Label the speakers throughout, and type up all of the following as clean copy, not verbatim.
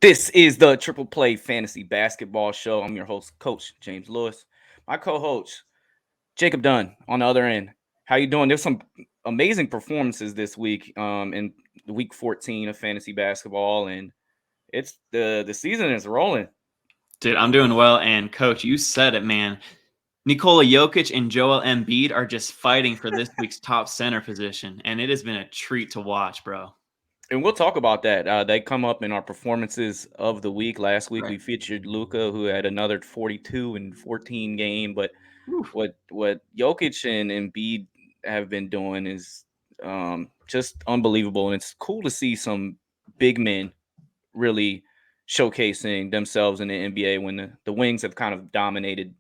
Speaker 1: This is the Triple Play Fantasy Basketball Show. I'm your host, Coach James Lewis. My co-host, Jacob Dunn, on the other end. How you doing? There's some amazing performances this week, in week 14 of fantasy basketball, and it's the season is rolling.
Speaker 2: Dude, I'm doing well, and Coach, you said it, man. Nikola Jokic and Joel Embiid are just fighting for this week's top center position, and it has been a treat to watch, bro.
Speaker 1: And we'll talk about that. They come up in our performances of the week. Last week we
Speaker 2: Right.
Speaker 1: featured Luka, who had another 42 and 14 game, but
Speaker 2: Whew.
Speaker 1: what Jokic and Embiid have been doing is just unbelievable, and it's cool to see some big men really showcasing themselves in the NBA when the wings have kind of dominated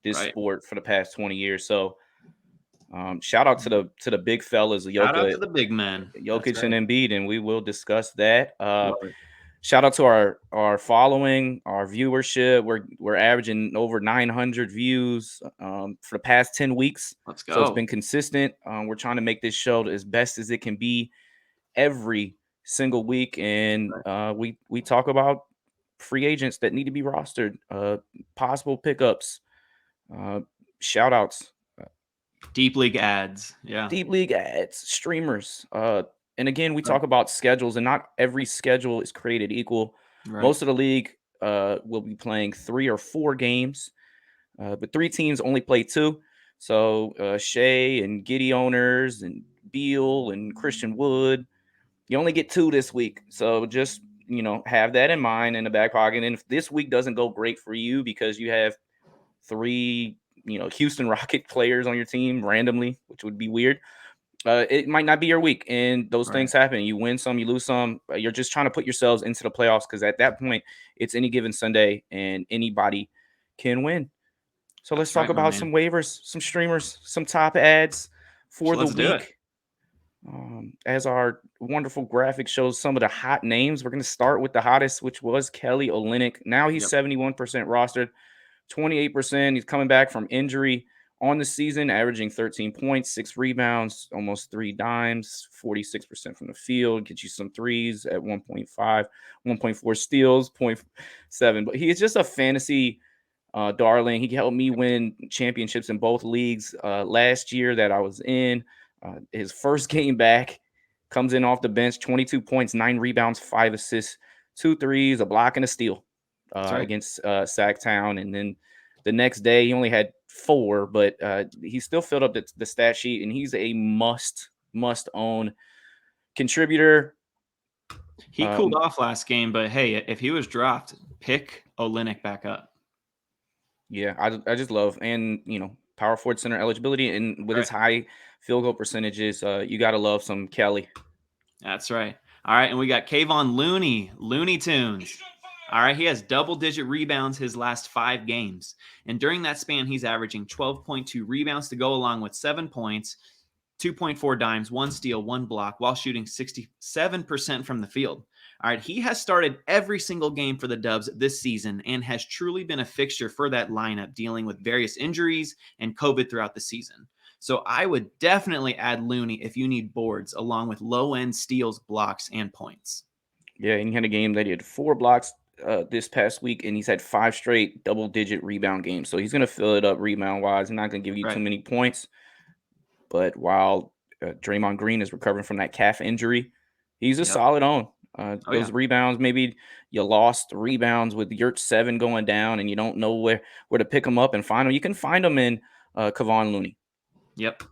Speaker 1: this
Speaker 2: Right.
Speaker 1: sport for the past 20 years. So shout out to the big fellas,
Speaker 2: Shout out to the big men. That's
Speaker 1: Jokic and
Speaker 2: right.
Speaker 1: Embiid, and we will discuss that.
Speaker 2: Love it.
Speaker 1: Shout out to our following, our viewership. We're averaging over 900 views for the past 10 weeks,
Speaker 2: Let's
Speaker 1: so it's
Speaker 2: go.
Speaker 1: been consistent. We're trying to make this show as best as it can be every single week, and
Speaker 2: Right.
Speaker 1: we talk about free agents that need to be rostered, possible pickups, uh, shout outs,
Speaker 2: Deep league ads. Yeah.
Speaker 1: deep league ads, streamers. And again, we
Speaker 2: Right.
Speaker 1: talk about schedules, and not every schedule is created equal.
Speaker 2: Right.
Speaker 1: Most of the league will be playing 3 or 4 games, but 3 teams only play 2. So Shea and Giddy owners and Beal and Christian Wood, you only get 2 this week. So just have that in mind in the back pocket. And if this week doesn't go great for you because you have 3 Houston Rocket players on your team randomly, which would be weird, it might not be your week, and those
Speaker 2: Right.
Speaker 1: things happen. You win some, you lose some. You're just trying to put yourselves into the playoffs, because at that point, it's any given Sunday, and anybody can win. So let's
Speaker 2: That's
Speaker 1: talk
Speaker 2: right, my
Speaker 1: about
Speaker 2: man.
Speaker 1: some waivers, some streamers, some top ads for the
Speaker 2: Let's do it.
Speaker 1: week. As our wonderful graphic shows some of the hot names, we're going to start with the hottest, which was Kelly Olynyk. Now he's
Speaker 2: Yep.
Speaker 1: 71% rostered, 28%. He's coming back from injury on the season, averaging 13 points, 6 rebounds, almost 3 dimes, 46% from the field, gets you some threes at 1.5, 1.4 steals, 0.7. But he is just a fantasy darling. He helped me win championships in both leagues last year that I was in. His first game back, comes in off the bench, 22 points, 9 rebounds, 5 assists, 2 threes, a block, and a steal
Speaker 2: That's right.
Speaker 1: against Sacktown. And then the next day, he only had 4, but he still filled up the stat sheet, and he's a must own contributor.
Speaker 2: He cooled off last game, but hey, if he was dropped, pick Olynyk back up.
Speaker 1: Yeah, I just love, and power forward center eligibility, and with his
Speaker 2: Right.
Speaker 1: high field goal percentages, you gotta love some Kelly.
Speaker 2: That's right. All right, and we got Kevon Looney, Looney Tunes. All right, he has double-digit rebounds his last 5 games. And during that span, he's averaging 12.2 rebounds to go along with 7 points, 2.4 dimes, 1 steal, 1 block, while shooting 67% from the field. All right, he has started every single game for the Dubs this season and has truly been a fixture for that lineup, dealing with various injuries and COVID throughout the season. So I would definitely add Looney if you need boards, along with low-end steals, blocks, and points.
Speaker 1: Yeah, and he had a game that he had 4 blocks this past week, and he's had 5 straight double-digit rebound games. So he's gonna fill it up rebound-wise. He's not gonna give you too
Speaker 2: Right.
Speaker 1: many points. But while Draymond Green is recovering from that calf injury, he's a
Speaker 2: Yep.
Speaker 1: solid own.
Speaker 2: Oh,
Speaker 1: Those
Speaker 2: yeah.
Speaker 1: rebounds, maybe you lost rebounds with Yurtseven going down, and you don't know where to pick them up and find them. You can find them in Kevon Looney.
Speaker 2: Yep.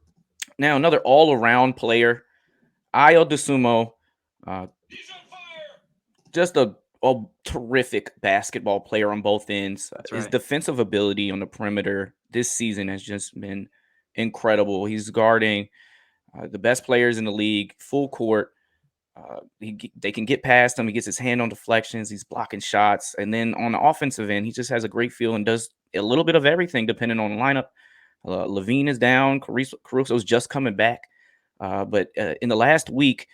Speaker 1: Now, another all-around player, AYO Dosunmu, uh, just a terrific basketball player on both ends.
Speaker 2: That's
Speaker 1: His
Speaker 2: right.
Speaker 1: defensive ability on the perimeter this season has just been incredible. He's guarding the best players in the league, full court. They can get past him. He gets his hand on deflections. He's blocking shots. And then on the offensive end, he just has a great feel and does a little bit of everything depending on the lineup. Levine is down. Caruso's just coming back. But in the last week,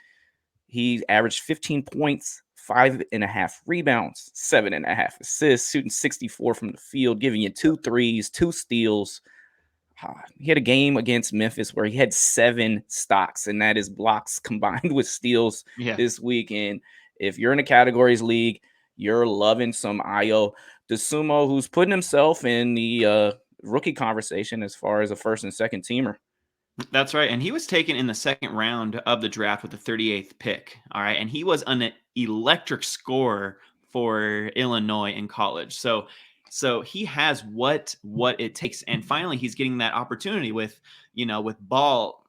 Speaker 1: he averaged 15 points, 5.5 rebounds, 7.5 assists, shooting 64 from the field, giving you 2 threes, 2 steals. He had a game against Memphis where he had 7 stocks, and that is blocks combined with steals
Speaker 2: Yeah.
Speaker 1: this week. And if you're in a categories league, you're loving some AYO Dosunmu, who's putting himself in the rookie conversation as far as a first and second teamer.
Speaker 2: That's right. And he was taken in the second round of the draft with the 38th pick. All right. And he was an electric scorer for Illinois in college. So he has what it takes. And finally he's getting that opportunity with Ball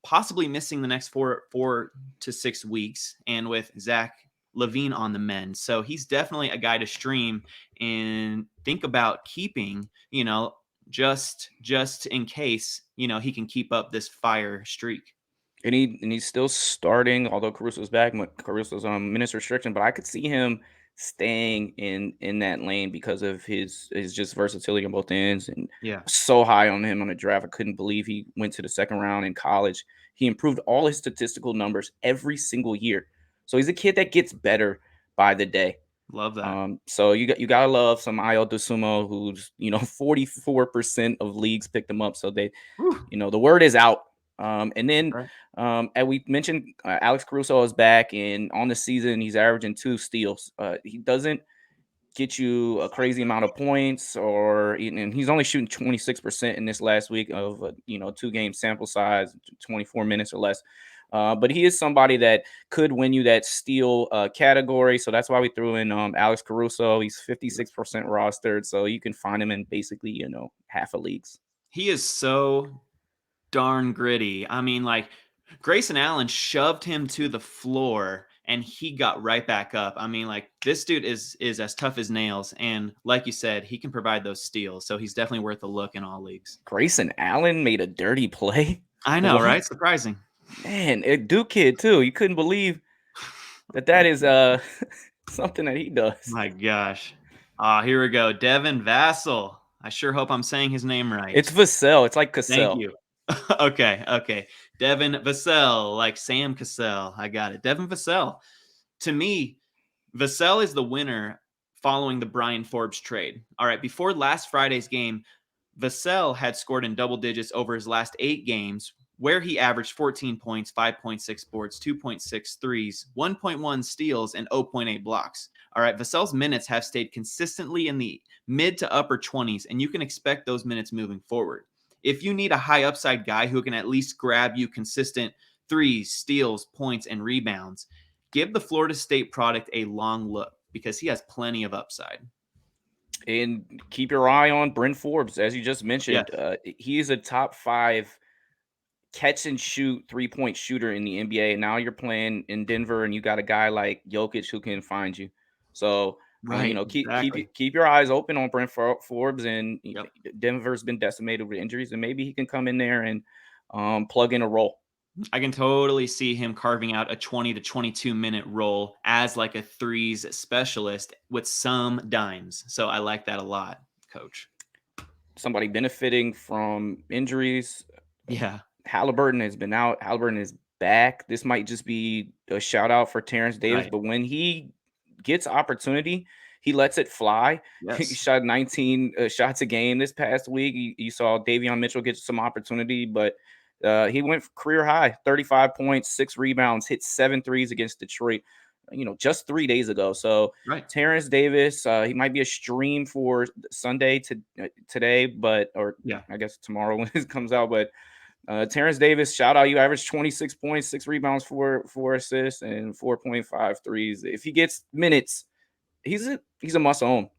Speaker 2: possibly missing the next 4 to 6 weeks, and with Zach LaVine on the mend. So he's definitely a guy to stream and think about keeping, just in case, he can keep up this fire streak.
Speaker 1: And he's still starting, although Caruso's back. Caruso's on minutes restriction, but I could see him staying in that lane because of his just versatility on both ends. And
Speaker 2: Yeah.
Speaker 1: so high on him on the draft. I couldn't believe he went to the second round in college. He improved all his statistical numbers every single year. So he's a kid that gets better by the day.
Speaker 2: Love that.
Speaker 1: So you gotta love some AYO Dosunmu, who's 44% of leagues picked him up. So they, the word is out. And then,
Speaker 2: Right.
Speaker 1: as we mentioned, Alex Caruso is back, and on the season he's averaging 2 steals. He doesn't get you a crazy amount of points, and he's only shooting 26% in this last week of 2-game sample size, 24 minutes or less. But he is somebody that could win you that steal category. So that's why we threw in Alex Caruso. He's 56% rostered, so you can find him in basically half of leagues.
Speaker 2: He is so darn gritty. I mean, like, Grayson Allen shoved him to the floor and he got right back up. I mean, like, this dude is as tough as nails. And like you said, he can provide those steals. So he's definitely worth a look in all leagues.
Speaker 1: Grayson Allen made a dirty play.
Speaker 2: I know,
Speaker 1: What?
Speaker 2: right? Surprising.
Speaker 1: Man, a Duke kid too. You couldn't believe that is something that he does.
Speaker 2: My gosh. Here we go. Devin Vassell. I sure hope I'm saying his name right.
Speaker 1: It's Vassell. It's like Cassell.
Speaker 2: Thank you. Okay. Devin Vassell, like Sam Cassell. I got it. Devin Vassell. To me, Vassell is the winner following the Brian Forbes trade. All right, before last Friday's game, Vassell had scored in double digits over his last 8 games, where he averaged 14 points, 5.6 boards, 2.6 threes, 1.1 steals, and 0.8 blocks. All right, Vassell's minutes have stayed consistently in the mid to upper 20s, and you can expect those minutes moving forward. If you need a high upside guy who can at least grab you consistent threes, steals, points, and rebounds, give the Florida State product a long look because he has plenty of upside.
Speaker 1: And keep your eye on Bryn Forbes, as you just mentioned.
Speaker 2: Yes.
Speaker 1: He is a top 5 catch and shoot 3-point shooter in the NBA. And now you're playing in Denver, and you got a guy like Jokic who can find you. So
Speaker 2: Right.
Speaker 1: keep your eyes open on Bryn Forbes. And
Speaker 2: Yep.
Speaker 1: Denver's been decimated with injuries, and maybe he can come in there and plug in a role.
Speaker 2: I can totally see him carving out a 20 to 22 minute role as like a threes specialist with some dimes. So I like that a lot, Coach.
Speaker 1: Somebody benefiting from injuries.
Speaker 2: Yeah.
Speaker 1: Halliburton has been out. Halliburton is back. This might just be a shout out for Terrence Davis,
Speaker 2: Right.
Speaker 1: but when he gets opportunity, he lets it fly.
Speaker 2: Yes.
Speaker 1: He shot 19 shots a game this past week. You saw Davion Mitchell get some opportunity, but he went for career high, 35 points, 6 rebounds, hit 7 threes against Detroit, just 3 days ago. So
Speaker 2: Right.
Speaker 1: Terrence Davis, he might be a stream for Sunday today, I guess tomorrow when it comes out. But Terrence Davis, shout out. You averaged 26 points, 6 rebounds, 4 assists, and 4.5 threes. If he gets minutes, he's a must own.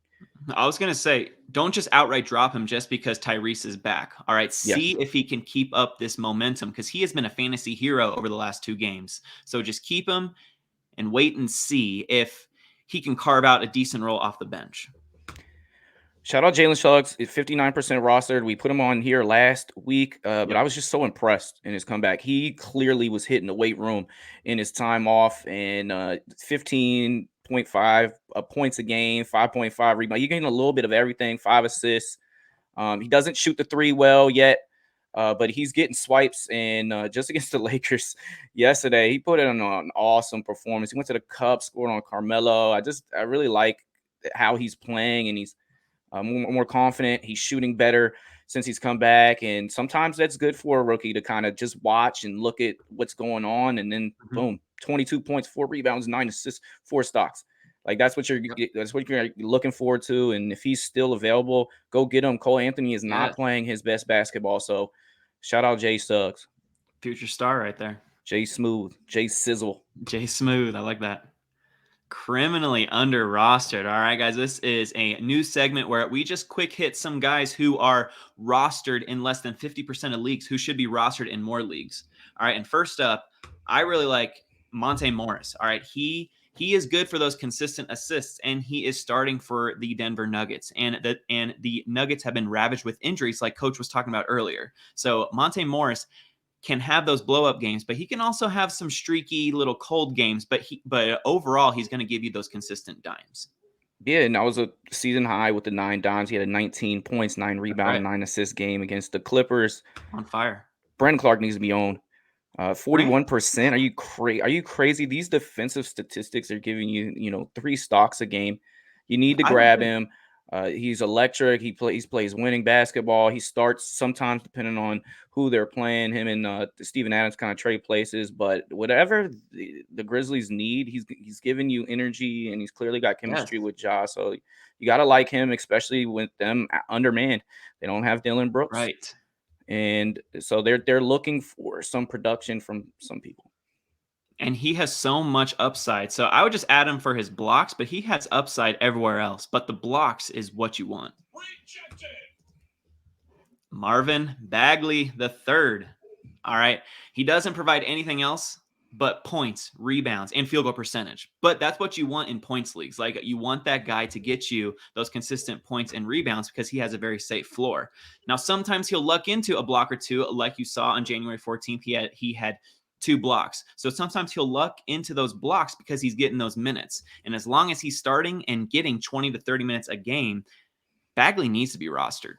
Speaker 2: I was going to say, don't just outright drop him just because Tyrese is back. All right. See if he can keep up this momentum, because he has been a fantasy hero over the last 2 games. So just keep him and wait and see if he can carve out a decent role off the bench.
Speaker 1: Shout out Jalen Suggs, 59% rostered. We put him on here last week, but I was just so impressed in his comeback. He clearly was hitting the weight room in his time off, and 15.5 points a game, 5.5 rebounds. You're getting a little bit of everything, 5 assists. He doesn't shoot the 3 well yet, but he's getting swipes. And just against the Lakers yesterday, he put in an awesome performance. He went to the cup, scored on Carmelo. I really like how he's playing, and he's more confident. He's shooting better since he's come back. And sometimes that's good for a rookie to kind of just watch and look at what's going on. And then boom, 22 points, 4 rebounds, 9 assists, 4 stocks. Like that's what you're looking forward to. And if he's still available, go get him. Cole Anthony is not playing his best basketball. So shout out Jay Suggs.
Speaker 2: Future star right there.
Speaker 1: Jay Smooth. Jay Sizzle.
Speaker 2: Jay Smooth. I like that. Criminally under rostered. All right, guys, this is a new segment where we just quick hit some guys who are rostered in less than 50% of leagues who should be rostered in more leagues. All right, and first up, I really like Monte Morris. All right, he is good for those consistent assists, and he is starting for the Denver Nuggets. And the Nuggets have been ravaged with injuries, like Coach was talking about earlier. So Monte Morris can have those blow up games, but he can also have some streaky little cold games. But overall, he's going to give you those consistent dimes.
Speaker 1: Yeah, and that was a season high with the 9 dimes. He had a 19 points, 9 rebound, 9 assist game against the Clippers.
Speaker 2: On fire.
Speaker 1: Brandon Clarke needs to be owned. 41%. Are you crazy? These defensive statistics are giving you, 3 stocks a game. You need to grab him. He's electric. He plays winning basketball. He starts sometimes depending on who they're playing. Him and Steven Adams kind of trade places, but whatever the Grizzlies need, he's giving you energy, and he's clearly got chemistry with Ja. So you got to like him, especially with them undermanned. They don't have Dylan Brooks,
Speaker 2: right?
Speaker 1: And so they're looking for some production from some people.
Speaker 2: And he has so much upside. So I would just add him for his blocks, but he has upside everywhere else. But the blocks is what you want. Rejected. Marvin Bagley III. All right. He doesn't provide anything else but points, rebounds, and field goal percentage. But that's what you want in points leagues. Like, you want that guy to get you those consistent points and rebounds because he has a very safe floor. Now, sometimes he'll luck into a block or two, like you saw on January 14th. He had 2 blocks. So sometimes he'll luck into those blocks because he's getting those minutes. And as long as he's starting and getting 20 to 30 minutes a game, Bagley needs to be rostered.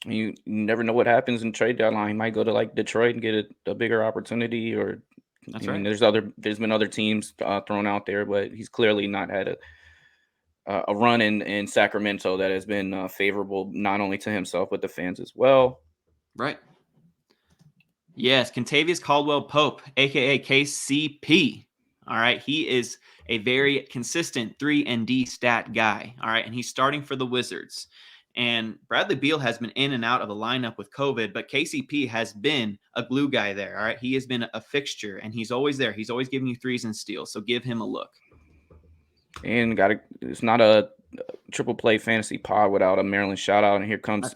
Speaker 1: You never know what happens in trade deadline. He might go to like Detroit and get a bigger opportunity, or
Speaker 2: that's right.
Speaker 1: There's been other teams thrown out there, but he's clearly not had a run in Sacramento that has been favorable not only to himself but the fans as well.
Speaker 2: Right. Yes, Kentavious Caldwell-Pope, a.k.a. KCP. All right, he is a very consistent 3 and D stat guy. All right, and he's starting for the Wizards. And Bradley Beal has been in and out of the lineup with COVID, but KCP has been a glue guy there. All right, he has been a fixture, and he's always there. He's always giving you threes and steals, so give him a look.
Speaker 1: And it's not a triple play fantasy pod without a Maryland shout out. And here comes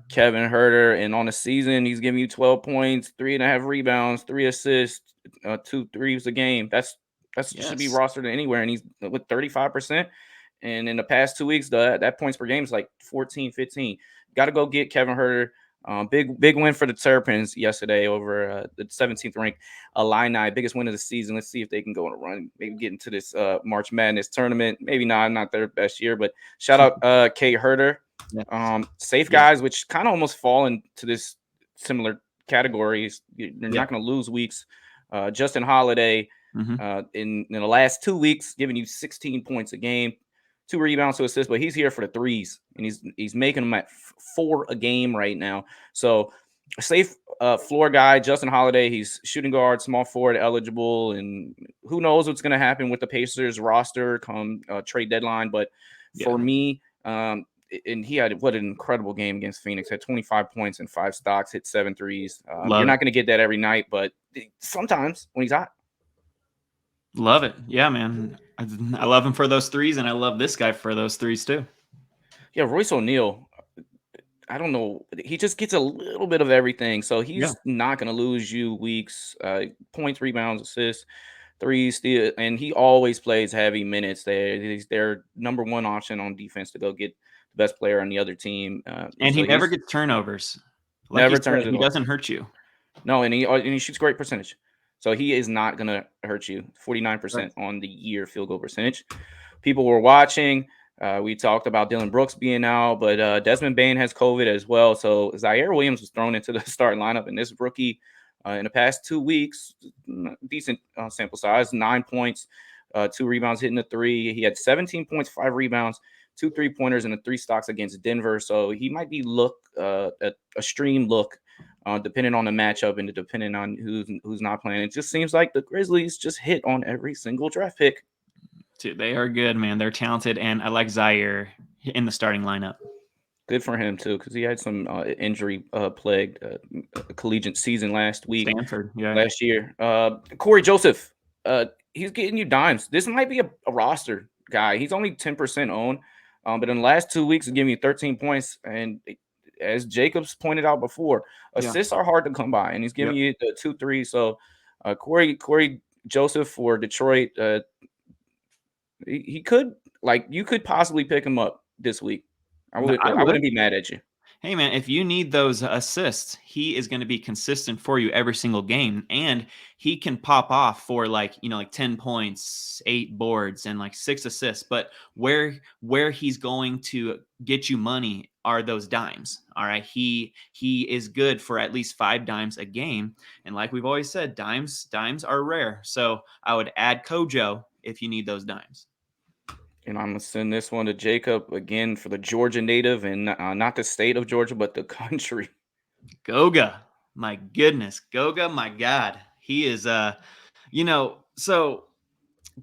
Speaker 1: Kevin Huerter. And on the season, he's giving you 12 points, 3.5 rebounds, 3 assists, 2 threes a game. That's should be rostered anywhere. And he's with 35%. And in the past 2 weeks, that points per game is like 14, 15. Got to go get Kevin Huerter. Big win for the Terrapins yesterday over the 17th ranked Illini. Biggest win of the season. Let's see if they can go on a run. Maybe get into this March Madness tournament. Maybe not their best year, but shout out Kate Huerter. Safe guys, which kind of almost fall into this similar categories. You're not going to lose weeks. Justin Holiday in the last 2 weeks, giving you 16 points a game. 2 rebounds, 2 assists, but he's here for the threes, and he's making them at 4 a game right now. So a safe floor guy, Justin Holiday. He's shooting guard, small forward eligible, and who knows what's going to happen with the Pacers roster come trade deadline. But for me, and he had what an incredible game against Phoenix. Had 25 points and 5 stocks, hit 7 threes. You're not going to get that every night, but sometimes when he's hot.
Speaker 2: Love it. Yeah, man. I love him for those threes, and I love this guy for those threes too.
Speaker 1: Yeah, Royce O'Neale, I don't know. He just gets a little bit of everything. So he's not going to lose you weeks. Points, rebounds, assists, threes, steal, and he always plays heavy minutes. He's their number 1 option on defense to go get the best player on the other team.
Speaker 2: And so he never gets turnovers.
Speaker 1: Like never turns it
Speaker 2: He doesn't hurt you.
Speaker 1: No, and he shoots great percentage. So he is not going to hurt you. 49% on the year field goal percentage. People were watching. We talked about Dylan Brooks being out, but Desmond Bane has COVID as well. So Ziaire Williams was thrown into the starting lineup, and this rookie in the past 2 weeks, decent sample size, 9 points, 2 rebounds, hitting a 3. He had 17 points, 5 rebounds, 2 3-pointers, and 3 stocks against Denver. So he might be a stream look. Depending on the matchup and depending on who's not playing. It just seems like the Grizzlies just hit on every single draft pick.
Speaker 2: Dude, they are good, man. They're talented, and I like Ziaire in the starting lineup.
Speaker 1: Good for him too, because he had some injury plagued collegiate season last
Speaker 2: Stanford, yeah.
Speaker 1: year. Cory Joseph, he's getting you dimes. This might be a roster guy. He's only 10% owned, but in the last 2 weeks, he's giving you 13 points. And as Jacobs pointed out before,
Speaker 2: Yeah.
Speaker 1: assists are hard to come by, and he's giving
Speaker 2: Yep.
Speaker 1: you the 2-3. So Cory Joseph for Detroit, he could, like, you could possibly pick him up this week. I
Speaker 2: I
Speaker 1: wouldn't
Speaker 2: would.
Speaker 1: be mad at you.
Speaker 2: Hey, man, if you need those assists, he is going to be consistent for you every single game. And he can pop off for like 10 points, 8 boards, and like 6 assists. But where he's going to get you money are those dimes. All right. He is good for at least 5 dimes a game. And like we've always said, dimes are rare. So I would add Kojo if you need those dimes.
Speaker 1: And I'm gonna send this one to Jacob again for the Georgia native, and not the state of Georgia, but the country.
Speaker 2: Goga, my goodness, Goga, my God, he is so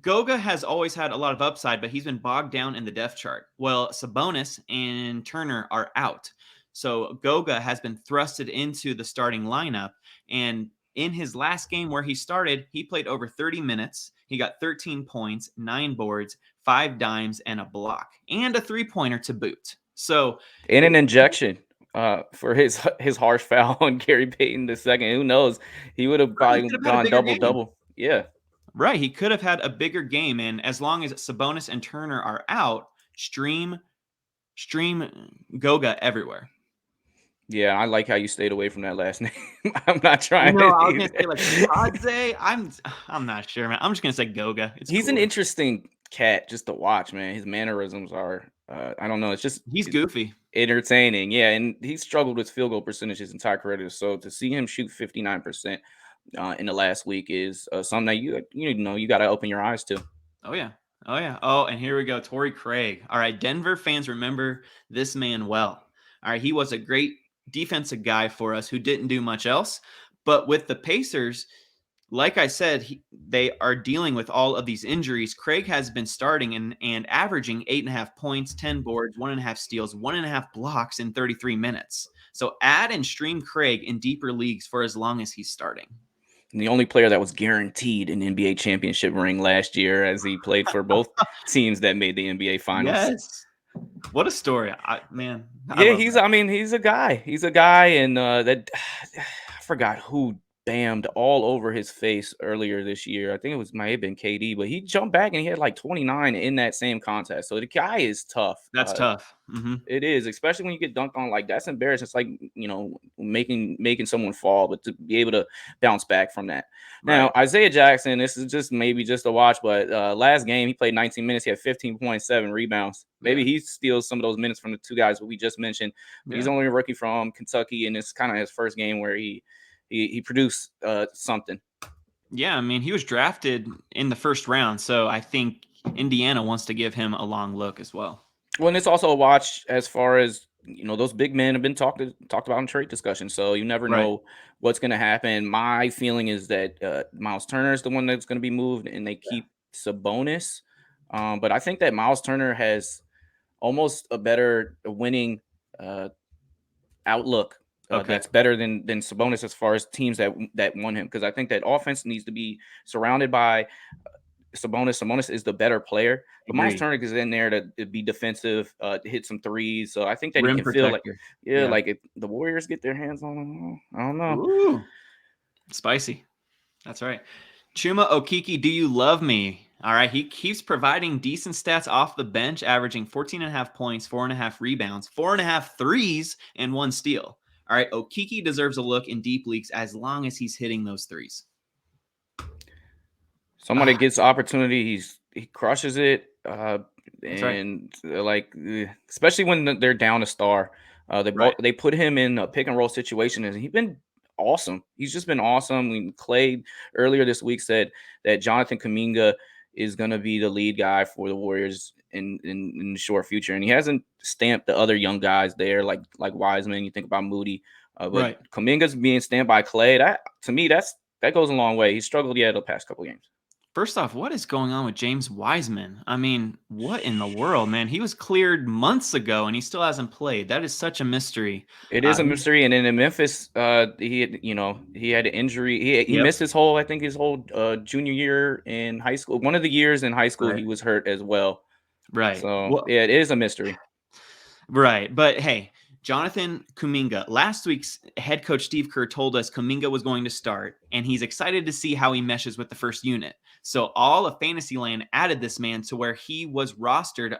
Speaker 2: Goga has always had a lot of upside, but he's been bogged down in the depth chart. Well, Sabonis and Turner are out, so Goga has been thrusted into the starting lineup. And in his last game where he started, he played over 30 minutes. He got 13 points, 9 boards, 5 dimes, and a block, and a 3-pointer to boot. So,
Speaker 1: And an injection for his harsh foul on Gary Payton II. Who knows? He would have
Speaker 2: right, he
Speaker 1: probably
Speaker 2: could have had a
Speaker 1: gone
Speaker 2: bigger game.
Speaker 1: double. Yeah.
Speaker 2: Right, he could have had a bigger game, and as long as Sabonis and Turner are out, stream Goga everywhere.
Speaker 1: Yeah, I like how you stayed away from that last name. I'm not
Speaker 2: I
Speaker 1: trying
Speaker 2: know,
Speaker 1: to.
Speaker 2: I was gonna say like Bitadze. I'm not sure, man. I'm just gonna say Goga.
Speaker 1: He's an interesting cat just to watch, man. His mannerisms are, I don't know.
Speaker 2: He's goofy.
Speaker 1: entertaining. Yeah, and he struggled with field goal percentage his entire career. So to see him shoot 59% in the last week is something that you got to open your eyes to.
Speaker 2: Oh yeah. Oh yeah. Oh, and here we go. Torrey Craig. All right. Denver fans remember this man well. All right. He was a great defensive guy for us who didn't do much else. But with the Pacers, like I said, they are dealing with all of these injuries. Craig has been starting and averaging 8.5 points, 10 boards, 1.5 steals, 1.5 blocks in 33 minutes. So add and stream Craig in deeper leagues for as long as he's starting.
Speaker 1: And the only player that was guaranteed an NBA championship ring last year, as he played for both teams that made the NBA Finals.
Speaker 2: Yes. What a story, man.
Speaker 1: Yeah, he's a guy. He's a guy, and that I forgot who bammed all over his face earlier this year. I think might have been KD, but he jumped back and he had like 29 in that same contest. So the guy is tough.
Speaker 2: That's tough. Mm-hmm.
Speaker 1: It is, especially when you get dunked on like that's embarrassing. It's like making someone fall, but to be able to bounce back from that. Now, Isaiah Jackson, this is just maybe just a watch, but last game he played 19 minutes. He had 15.7 rebounds. Maybe he steals some of those minutes from the two guys we just mentioned. But he's only a rookie from Kentucky, and it's kind of his first game where he produced something.
Speaker 2: Yeah, I mean, he was drafted in the first round, so I think Indiana wants to give him a long look as well.
Speaker 1: Well, and it's also a watch as far as those big men have been talked about in trade discussion. So you never know what's going to happen. My feeling is that Miles Turner is the one that's going to be moved, and they keep Sabonis. But I think that Miles Turner has almost a better winning outlook. That's better than Sabonis as far as teams that won him, because I think that offense needs to be surrounded by Sabonis. Sabonis is the better player, but Miles Turner is in there to be defensive, hit some threes. So I think that he can feel like, like if the Warriors get their hands on him, I don't know.
Speaker 2: Ooh, spicy. That's right. Chuma Okeke, do you love me? All right, he keeps providing decent stats off the bench, averaging 14.5 points, 4.5 rebounds, 4.5 threes, and 1 steal. All right, Okeke deserves a look in deep leagues as long as he's hitting those threes.
Speaker 1: Somebody gets opportunity, he crushes it, especially when they're down a star. They put him in a pick and roll situation, and he's been awesome. He's just been awesome. Clay earlier this week said that Jonathan Kuminga is going to be the lead guy for the Warriors in the short future, and he hasn't stamped the other young guys there like Wiseman. You think about Moody, but Kuminga's being stamped by Clay. That to me, that goes a long way. He struggled the past couple games.
Speaker 2: First off, what is going on with James Wiseman? I mean, what in the world, man? He was cleared months ago and he still hasn't played. That is such a mystery.
Speaker 1: It is a
Speaker 2: He's
Speaker 1: mystery, and then in Memphis, he had an injury. He
Speaker 2: Yep.
Speaker 1: missed his whole junior year in high school. One of the years in high school,
Speaker 2: Right.
Speaker 1: he was hurt as well.
Speaker 2: Right.
Speaker 1: So
Speaker 2: Well,
Speaker 1: yeah, it is a mystery.
Speaker 2: right. But hey, Jonathan Kuminga, last week's head coach Steve Kerr told us Kuminga was going to start, and he's excited to see how he meshes with the first unit. So all of Fantasyland added this man to where he was rostered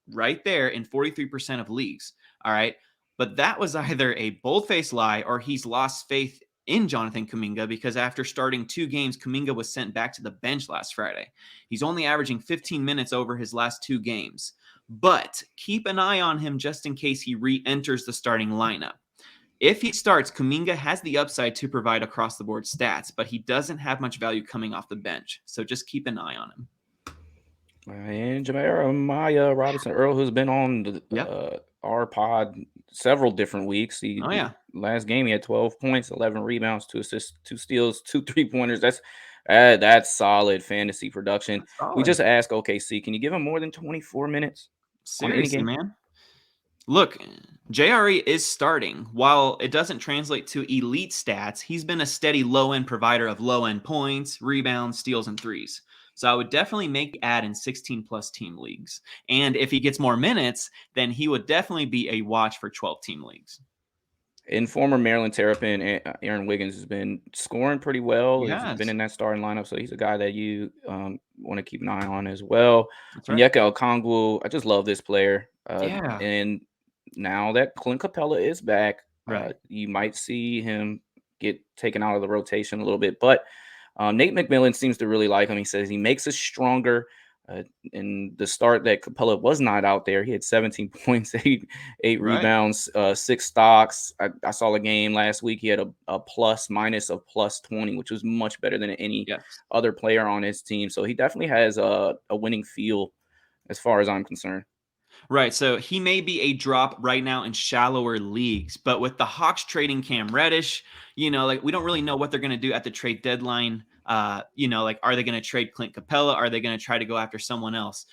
Speaker 2: right there in 43% of leagues. All right. But that was either a bold-faced lie or he's lost faith in Jonathan Kuminga, because after starting 2 games, Kuminga was sent back to the bench last Friday. He's only averaging 15 minutes over his last 2 games. But keep an eye on him just in case he re-enters the starting lineup. If he starts, Kuminga has the upside to provide across-the-board stats, but he doesn't have much value coming off the bench. So just keep an eye on him.
Speaker 1: And Jeremiah Robinson Earl, who's been on our pod several different weeks.
Speaker 2: Oh, yeah.
Speaker 1: Last game he had 12 points, 11 rebounds, 2 assists, 2 steals, 2 3-pointers. That's solid fantasy production.
Speaker 2: That's
Speaker 1: We
Speaker 2: solid.
Speaker 1: just asked OKC, can you give him more than 24 minutes on any
Speaker 2: Seriously,
Speaker 1: game?
Speaker 2: man. Look, JRE is starting. While it doesn't translate to elite stats, he's been a steady low-end provider of low-end points, rebounds, steals, and threes. So I would definitely make the add in 16-plus team leagues. And if he gets more minutes, then he would definitely be a watch for 12-team leagues.
Speaker 1: In former Maryland Terrapin, Aaron Wiggins has been scoring pretty well.
Speaker 2: He
Speaker 1: He's
Speaker 2: has.
Speaker 1: been in that starting lineup, so he's a guy that you want to keep an eye on as well.
Speaker 2: That's
Speaker 1: And
Speaker 2: right.
Speaker 1: Okongwu, I just love this player.
Speaker 2: Yeah.
Speaker 1: And now that Clint Capella is back,
Speaker 2: Right.
Speaker 1: you might see him get taken out of the rotation a little bit. But Nate McMillan seems to really like him. He says he makes us stronger. In the start that Capella was not out there, he had 17 points, eight
Speaker 2: Right.
Speaker 1: rebounds, 6 stocks. I saw a game last week. He had a plus minus of plus 20, which was much better than any
Speaker 2: Yes.
Speaker 1: other player on his team. So he definitely has a winning feel as far as I'm concerned.
Speaker 2: Right. So he may be a drop right now in shallower leagues, but with the Hawks trading Cam Reddish, like we don't really know what they're going to do at the trade deadline. Like, are they going to trade Clint Capella? Are they going to try to go after someone else?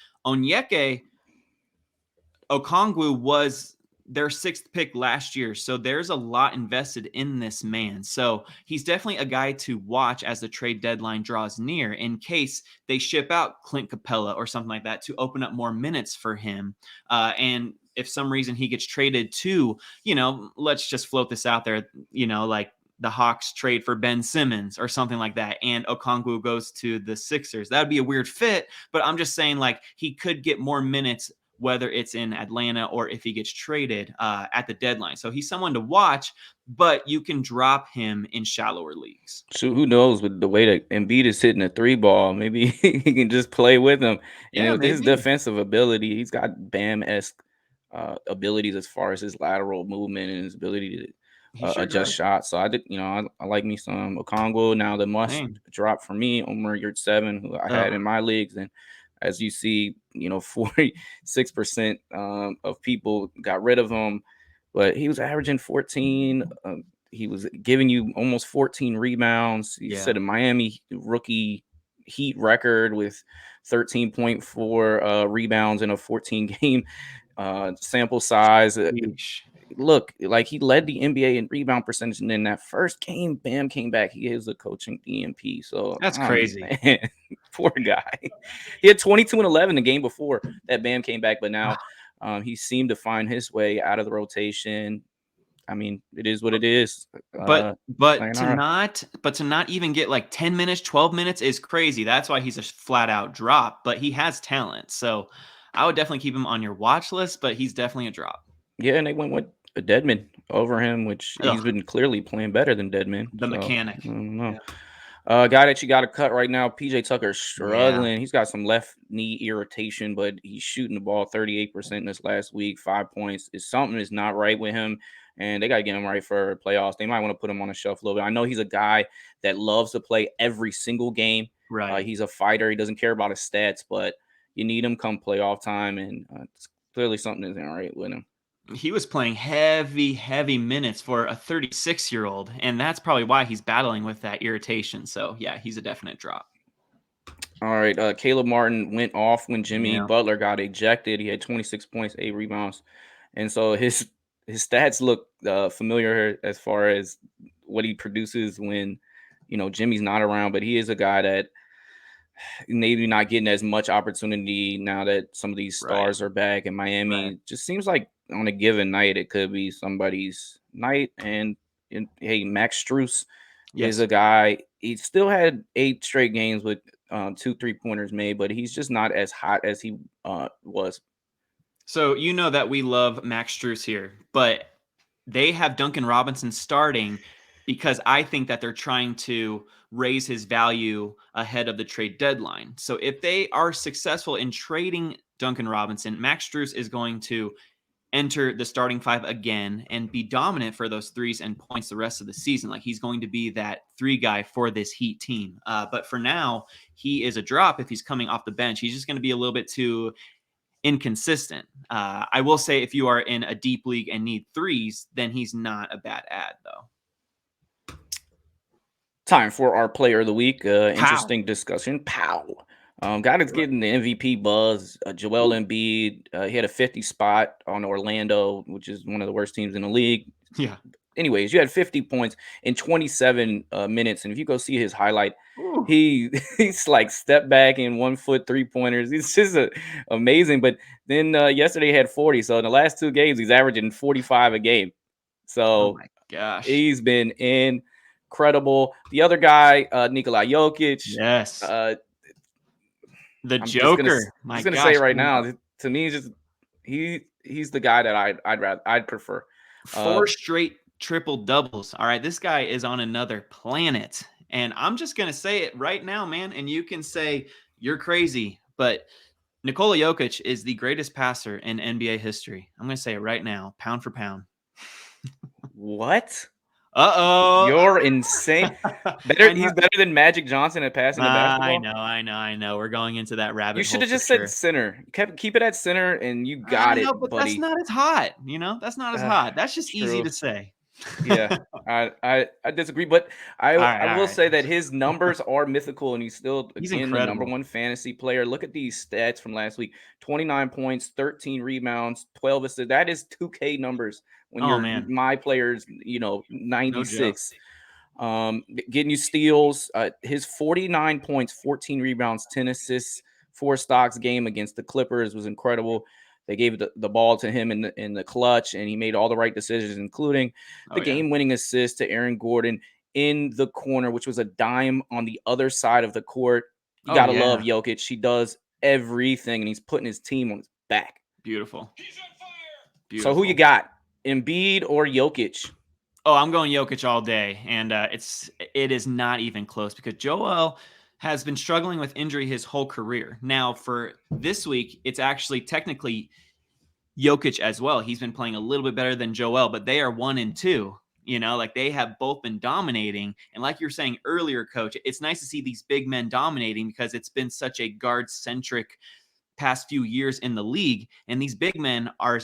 Speaker 2: Okongwu was their 6th pick last year. So there's a lot invested in this man. So he's definitely a guy to watch as the trade deadline draws near in case they ship out Clint Capella or something like that to open up more minutes for him. And if some reason he gets traded to, let's just float this out there, like the Hawks trade for Ben Simmons or something like that, and Okongwu goes to the Sixers. That would be a weird fit, but I'm just saying, like, he could get more minutes whether it's in Atlanta or if he gets traded at the deadline. So he's someone to watch, but you can drop him in shallower leagues.
Speaker 1: So who knows, with the way that Embiid is hitting a 3 ball, maybe he can just play with him. And
Speaker 2: Yeah,
Speaker 1: with his
Speaker 2: maybe.
Speaker 1: defensive ability, he's got Bam-esque abilities as far as his lateral movement and his ability to
Speaker 2: He sure
Speaker 1: adjust
Speaker 2: does.
Speaker 1: shots. So I like me some Okongwu. Now the must
Speaker 2: Same.
Speaker 1: drop for me, Omer Yurtseven, who I had
Speaker 2: Ugh.
Speaker 1: in my leagues, and as you see, 46% of people got rid of him, but he was averaging 14. He was giving you almost 14 rebounds. He
Speaker 2: Yeah.
Speaker 1: set a Miami rookie Heat record with 13.4 rebounds in a 14 game sample size.
Speaker 2: Yeesh.
Speaker 1: Look, like he led the NBA in rebound percentage, and in that first game, Bam came back. He is a coaching EMP. So
Speaker 2: That's crazy.
Speaker 1: man, poor guy. He had 22 and 11 the game before that Bam came back, but now he seemed to find his way out of the rotation. I mean, it is what it is.
Speaker 2: But
Speaker 1: Sayonara.
Speaker 2: to not even get like 10 minutes, 12 minutes is crazy. That's why he's a flat out drop, but he has talent. So I would definitely keep him on your watch list, but he's definitely a drop.
Speaker 1: Yeah, and they went with a Deadman over him, which he's
Speaker 2: Ugh,
Speaker 1: been clearly playing better than Deadman.
Speaker 2: the
Speaker 1: So
Speaker 2: mechanic.
Speaker 1: I don't know.
Speaker 2: Yeah.
Speaker 1: Guy that you got to cut right now, PJ Tucker's
Speaker 2: Yeah.
Speaker 1: struggling. He's got some left knee irritation, but he's shooting the ball 38% this last week, 5 points. Something is not right with him, and they got to get him right for playoffs. They might want to put him on a shelf a little bit. I know he's a guy that loves to play every single game.
Speaker 2: Right.
Speaker 1: He's a fighter. He doesn't care about his stats, but you need him come playoff time, and it's clearly something isn't right with him.
Speaker 2: He was playing heavy minutes for a 36-year-old, and that's probably why he's battling with that irritation. So, yeah, he's a definite drop.
Speaker 1: All right. Caleb Martin went off when Jimmy
Speaker 2: Yeah,
Speaker 1: Butler got ejected. He had 26 points, 8 rebounds, and so his stats look familiar as far as what he produces when Jimmy's not around. But he is a guy that maybe not getting as much opportunity now that some of these
Speaker 2: right,
Speaker 1: stars are back in
Speaker 2: right.
Speaker 1: Miami. Just seems like on a given night it could be somebody's night. And hey, Max Strus is
Speaker 2: Yes.
Speaker 1: a guy. He still had 8 straight games with 2 3-pointers made, but he's just not as hot as he was.
Speaker 2: So you know that we love Max Strus here, but they have Duncan Robinson starting because I think that they're trying to raise his value ahead of the trade deadline. So if they are successful in trading Duncan Robinson, Max Strus is going to enter the starting five again and be dominant for those threes and points the rest of the season. Like he's going to be that three guy for this Heat team. But for now, he is a drop if he's coming off the bench. He's just going to be a little bit too inconsistent. I will say if you are in a deep league and need threes, then he's not a bad ad, though.
Speaker 1: Time for our player of the week.
Speaker 2: Pow.
Speaker 1: Interesting discussion. Pow. Guy that's getting the MVP buzz. Joel Embiid. He had a 50 spot on Orlando, which is one of the worst teams in the league.
Speaker 2: Yeah.
Speaker 1: Anyways, you had 50 points in 27 minutes, and if you go see his highlight,
Speaker 2: Ooh.
Speaker 1: he's like step back in 1 foot 3-pointers. He's just amazing. But then yesterday he had 40. So in the last 2 games, he's averaging 45 a game.
Speaker 2: Oh
Speaker 1: So
Speaker 2: my gosh.
Speaker 1: he's been incredible. The other guy, Nikola Jokic.
Speaker 2: Yes.
Speaker 1: Uh,
Speaker 2: The
Speaker 1: I'm just gonna
Speaker 2: Joker. My
Speaker 1: say
Speaker 2: gosh.
Speaker 1: it right now. To me, just he's the guy that I'd prefer. Uh,
Speaker 2: 4 straight triple doubles. All right. This guy is on another planet. And I'm just going to say it right now, man. And you can say you're crazy, but Nikola Jokic is the greatest passer in NBA history. I'm going to say it right now, pound for pound.
Speaker 1: what?
Speaker 2: Uh-oh.
Speaker 1: You're insane.
Speaker 2: I know.
Speaker 1: He's better than Magic Johnson at passing the
Speaker 2: I
Speaker 1: basketball.
Speaker 2: know, I know. We're going into that
Speaker 1: You
Speaker 2: rabbit
Speaker 1: should
Speaker 2: hole
Speaker 1: have
Speaker 2: for
Speaker 1: just said
Speaker 2: sure.
Speaker 1: center. Keep it at center, and you
Speaker 2: I
Speaker 1: got
Speaker 2: know,
Speaker 1: it,
Speaker 2: but that's
Speaker 1: buddy.
Speaker 2: not as hot. That's not as hot. That's just easy
Speaker 1: True.
Speaker 2: to say.
Speaker 1: Yeah, I disagree, but
Speaker 2: All
Speaker 1: I
Speaker 2: right, all
Speaker 1: will
Speaker 2: right.
Speaker 1: say that his numbers are mythical, and he's still
Speaker 2: He's
Speaker 1: again the number
Speaker 2: incredible.
Speaker 1: one fantasy player. Look at these stats from last week: 29 points, 13 rebounds, 12 assists. That is 2K numbers when
Speaker 2: Oh
Speaker 1: you're
Speaker 2: man,
Speaker 1: my players,
Speaker 2: no joke.
Speaker 1: 96. Getting you steals. His 49 points, 14 rebounds, 10 assists, 4 stocks game against the Clippers was incredible. They gave the ball to him in the clutch, and he made all the right decisions, including the
Speaker 2: Oh yeah.
Speaker 1: game-winning assist to Aaron Gordon in the corner, which was a dime on the other side of the court. You
Speaker 2: Oh
Speaker 1: gotta love
Speaker 2: yeah.
Speaker 1: Jokic. He does everything, and he's putting his team on his back.
Speaker 2: Beautiful.
Speaker 1: So who you
Speaker 2: Beautiful.
Speaker 1: got, Embiid or Jokic?
Speaker 2: Oh, I'm going Jokic all day, and it is not even close because Joel has been struggling with injury his whole career. Now, for this week, it's actually technically Jokic as well. He's been playing a little bit better than Joel, but they are 1 and 2. Like they have both been dominating. And like you were saying earlier, Coach, it's nice to see these big men dominating because it's been such a guard centric past few years in the league. And these big men are,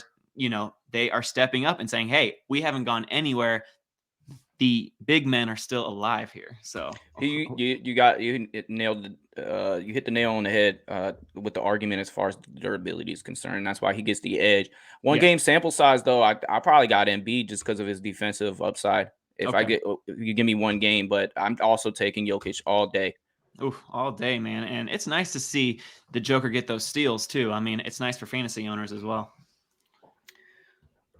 Speaker 2: they are stepping up and saying, hey, we haven't gone anywhere. The big men are still alive here. So
Speaker 1: You nailed you hit the nail on the head with the argument as far as durability is concerned. That's why he gets the edge. One
Speaker 2: yes.
Speaker 1: game sample size though, I probably got Embiid just because of his defensive upside.
Speaker 2: Okay.
Speaker 1: If you give me one game, but I'm also taking Jokic all day.
Speaker 2: Oof, all day, man. And it's nice to see the Joker get those steals too. I mean, it's nice for fantasy owners as well.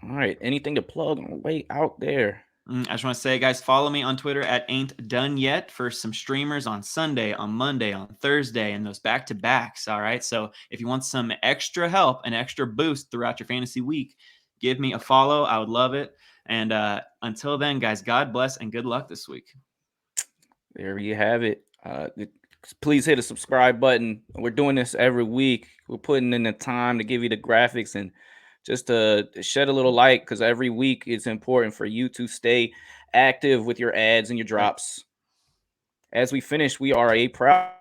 Speaker 1: All right, anything to plug on the way out there?
Speaker 2: I just want to say, guys, follow me on Twitter at Ain't Done Yet for some streamers on Sunday, on Monday, on Thursday, and those back to backs. All right. So if you want some extra help, an extra boost throughout your fantasy week, give me a follow. I would love it. And until then, guys, God bless and good luck this week.
Speaker 1: There you have it. Please hit the subscribe button. We're doing this every week. We're putting in the time to give you the graphics and just to shed a little light because every week it's important for you to stay active with your ads and your drops. As we finish, we are a proud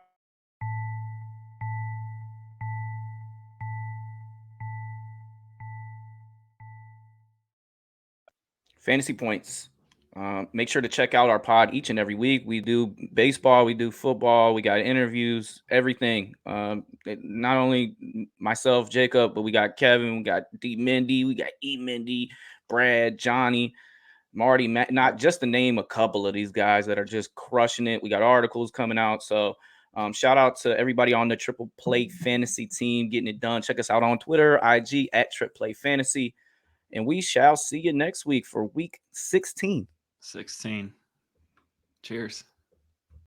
Speaker 1: fantasy points. Make sure to check out our pod each and every week. We do baseball, we do football, we got interviews, everything. Not only myself, Jacob, but we got Kevin, we got D. Mindy, we got E. Mindy, Brad, Johnny, Marty, Matt, not just to name a couple of these guys that are just crushing it. We got articles coming out. So shout out to everybody on the Triple Play Fantasy team getting it done. Check us out on Twitter, IG at Triple Play Fantasy. And we shall see you next week for week 16.
Speaker 2: 16. Cheers.